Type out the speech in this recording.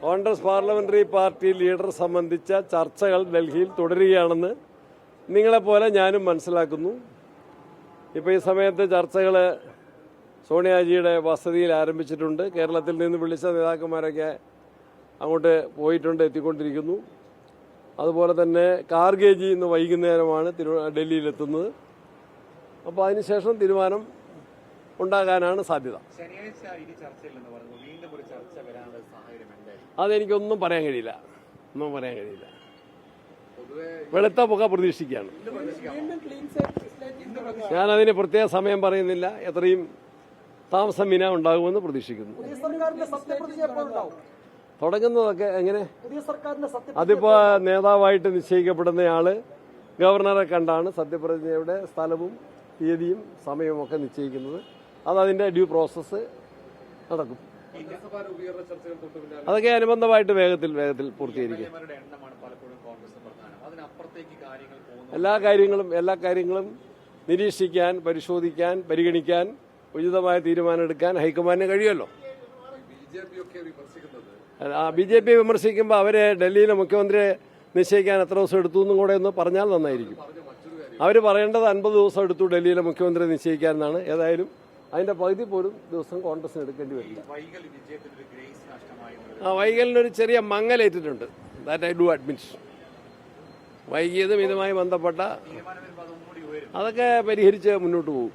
Congress parliamentary party leader സംബന്ധിച്ച ചർച്ചകൾ ഡൽഹിയിൽ തുടരുകയാണെന്ന് നിങ്ങളെപ്പോലെ ഞാനും മനസ്സിലാക്കുന്നു. ഇപ്പോൾ ഈ സമയത്ത് ചർച്ചകൾ സോണിയാജിയുടെ വസതിയിൽ ആരംഭിച്ചിട്ടുണ്ട്. കേരളത്തിൽ നിന്ന് വിളിച്ച നേതാക്കന്മാരൊക്കെ അങ്ങോട്ട് പോയിട്ടുണ്ട്, എത്തിക്കൊണ്ടിരിക്കുന്നു. അതുപോലെ തന്നെ കാർഗേജി ഇന്ന് വൈകുന്നേരമാണ് ഡൽഹിയിലെത്തുന്നത്. അപ്പോൾ അതിനുശേഷം തീരുമാനം ഉണ്ടാകാനാണ് സാധ്യത. അതെനിക്കൊന്നും പറയാൻ കഴിയില്ല, വെളുത്ത പുക പ്രതീക്ഷിക്കുകയാണ്. ഞാനതിന് പ്രത്യേക സമയം പറയുന്നില്ല. എത്രയും താമസം വിന ഉണ്ടാകുമെന്ന് പ്രതീക്ഷിക്കുന്നു. തുടങ്ങുന്നതൊക്കെ എങ്ങനെ? അതിപ്പോ നേതാവായിട്ട് നിശ്ചയിക്കപ്പെടുന്നയാള് ഗവർണറെ കണ്ടാണ് സത്യപ്രതിജ്ഞയുടെ സ്ഥലവും തീയതിയും സമയവും ഒക്കെ നിശ്ചയിക്കുന്നത്. അതതിന്റെ ഡ്യൂ പ്രോസസ്സ് നടക്കും. അതൊക്കെ അനുബന്ധമായിട്ട് വേഗത്തിൽ പൂർത്തീകരിക്കും. എല്ലാ കാര്യങ്ങളും നിരീക്ഷിക്കാൻ, പരിശോധിക്കാൻ, പരിഗണിക്കാൻ, ഉചിതമായ തീരുമാനമെടുക്കാൻ ഹൈക്കമാൻഡിന് കഴിയുമല്ലോ. BJP വിമർശിക്കുമ്പോൾ അവരെ ഡൽഹിയിലെ മുഖ്യമന്ത്രിയെ നിശ്ചയിക്കാൻ എത്ര ദിവസം എടുത്തു എന്നും കൂടെ ഒന്ന് പറഞ്ഞാൽ നന്നായിരിക്കും. അവർ പറയേണ്ടത് 50 ദിവസം എടുത്തു ഡൽഹിയിലെ മുഖ്യമന്ത്രിയെ നിശ്ചയിക്കാൻ എന്നാണ്. ഏതായാലും അതിന്റെ പകുതി പോലും ദിവസം കോൺഗ്രസിന് എടുക്കേണ്ടി വരില്ല. വൈകലിനൊരു ചെറിയ മങ്ങലേറ്റിട്ടുണ്ട്. That I do admit. വൈകിയതും ഇതുമായി ബന്ധപ്പെട്ട അതൊക്കെ പരിഹരിച്ച് മുന്നോട്ട് പോകും.